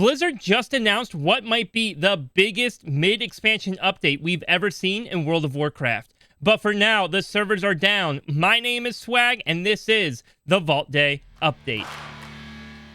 Blizzard just announced what might be the biggest mid-expansion update we've ever seen in World of Warcraft. But for now, the servers are down. My name is Swag, and this is the Vault Day Update.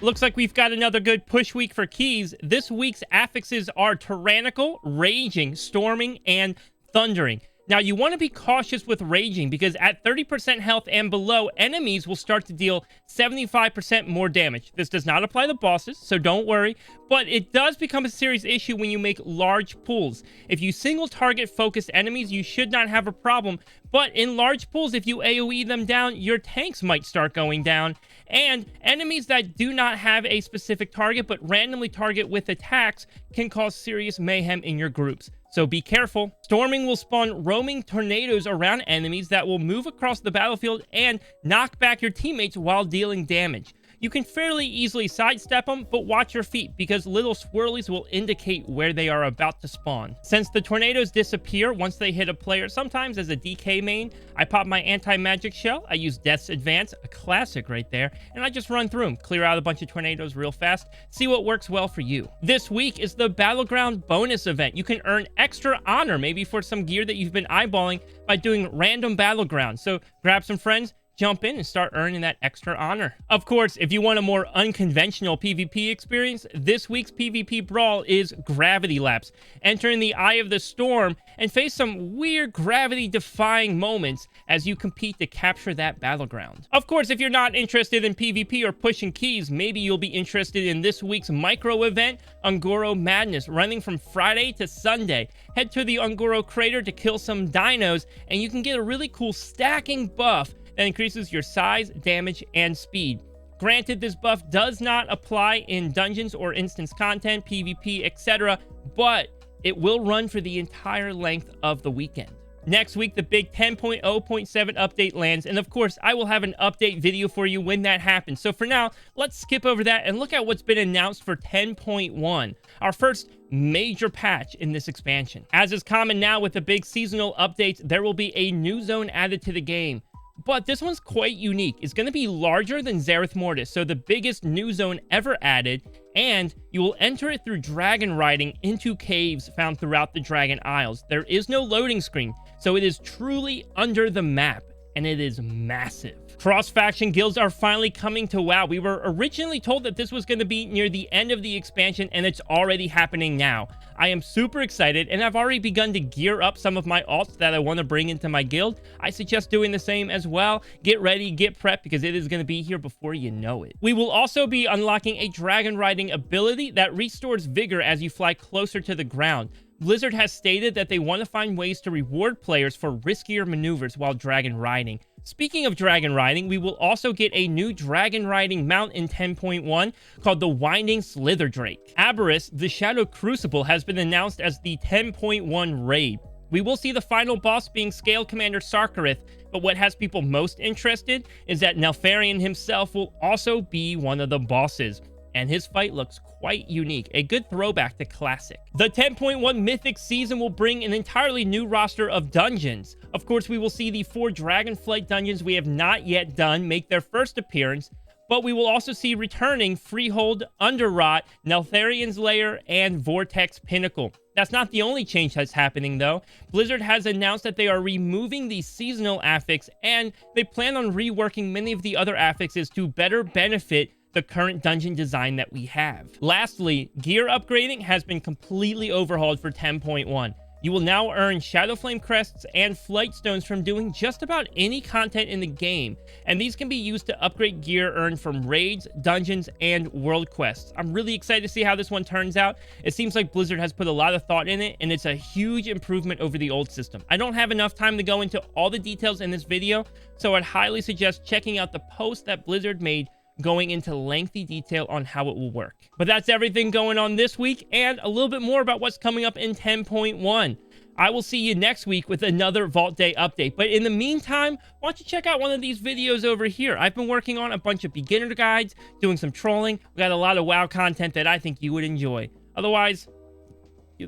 Looks like we've got another good push week for keys. This week's affixes are Tyrannical, Raging, Storming, and Thundering. Now, you want to be cautious with Raging because at 30% health and below, enemies will start to deal 75% more damage. This does not apply to bosses, so don't worry, but it does become a serious issue when you make large pools. If you single target focused enemies, you should not have a problem, but in large pools, if you AoE them down, your tanks might start going down, and enemies that do not have a specific target but randomly target with attacks can cause serious mayhem in your groups. So be careful. Storming will spawn roaming tornadoes around enemies that will move across the battlefield and knock back your teammates while dealing damage. You can fairly easily sidestep them, but watch your feet because little swirlies will indicate where they are about to spawn. Since the tornadoes disappear once they hit a player, sometimes as a DK main, I pop my anti-magic shell, I use Death's Advance, a classic right there, and I just run through them, clear out a bunch of tornadoes real fast, see what works well for you. This week is the Battleground bonus event. You can earn extra honor, maybe for some gear that you've been eyeballing by doing random Battleground. So grab some friends, jump in and start earning that extra honor. Of course, if you want a more unconventional PvP experience, this week's PvP brawl is Gravity Laps. Enter in the Eye of the Storm and face some weird gravity-defying moments as you compete to capture that battleground. Of course, if you're not interested in PvP or pushing keys, maybe you'll be interested in this week's micro event, Un'Goro Madness, running from Friday to Sunday. Head to the Un'Goro crater to kill some dinos, and you can get a really cool stacking buff that increases your size, damage, and speed. Granted, this buff does not apply in dungeons or instance content, PvP, etc., but it will run for the entire length of the weekend. Next week, the big 10.0.7 update lands, and of course, I will have an update video for you when that happens. So for now, let's skip over that and look at what's been announced for 10.1, our first major patch in this expansion. As is common now with the big seasonal updates, there will be a new zone added to the game. But this one's quite unique. It's going to be larger than Zereth Mortis, so the biggest new zone ever added, and you will enter it through Dragonriding into caves found throughout the Dragon Isles. There is no loading screen, so it is truly under the map, and it is massive. Cross-faction guilds are finally coming to WoW. We were originally told that this was going to be near the end of the expansion, and it's already happening now. I am super excited, and I've already begun to gear up some of my alts that I want to bring into my guild. I suggest doing the same as well. Get ready, get prepped, because it is going to be here before you know it. We will also be unlocking a Dragonriding ability that restores vigor as you fly closer to the ground. Blizzard has stated that they want to find ways to reward players for riskier maneuvers while dragon riding. Speaking of dragon riding, we will also get a new dragon riding mount in 10.1 called the Winding Slitherdrake. Aberrus, the Shadow Crucible, has been announced as the 10.1 raid. We will see the final boss being Scale Commander Sarkareth, but what has people most interested is that neltharius himself will also be one of the bosses. And his fight looks quite unique, a good throwback to Classic. The 10.1 Mythic season will bring an entirely new roster of dungeons. Of course, we will see the 4 Dragonflight dungeons we have not yet done make their first appearance, but we will also see returning Freehold, Underrot, Neltharius Lair, and Vortex Pinnacle. That's not the only change that's happening, though. Blizzard has announced that they are removing the seasonal affix, and they plan on reworking many of the other affixes to better benefit the current dungeon design that we have. Lastly, gear upgrading has been completely overhauled for 10.1. You will now earn Shadowflame crests and flight stones from doing just about any content in the game, and these can be used to upgrade gear earned from raids, dungeons, and world quests. I'm really excited to see how this one turns out. It seems like Blizzard has put a lot of thought in it, and it's a huge improvement over the old system. I don't have enough time to go into all the details in this video, so I'd highly suggest checking out the post that Blizzard made going into lengthy detail on how it will work. But that's everything going on this week, and a little bit more about what's coming up in 10.1. I will see you next week with another Vault Day update. But in the meantime, why don't you check out one of these videos over here? I've been working on a bunch of beginner guides, doing some trolling. We got a lot of WoW content that I think you would enjoy. Otherwise,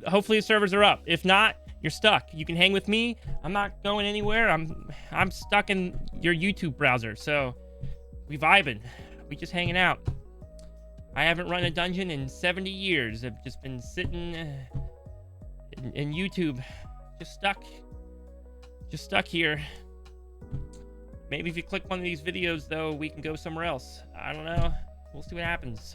hopefully the servers are up. If not, you're stuck. You can hang with me. I'm not going anywhere. I'm stuck in your YouTube browser. So we vibing. We just hanging out. I haven't run a dungeon in 70 years. I've just been sitting in YouTube, just stuck here. Maybe if you click one of these videos, though, we can go somewhere else. I don't know. We'll see what happens.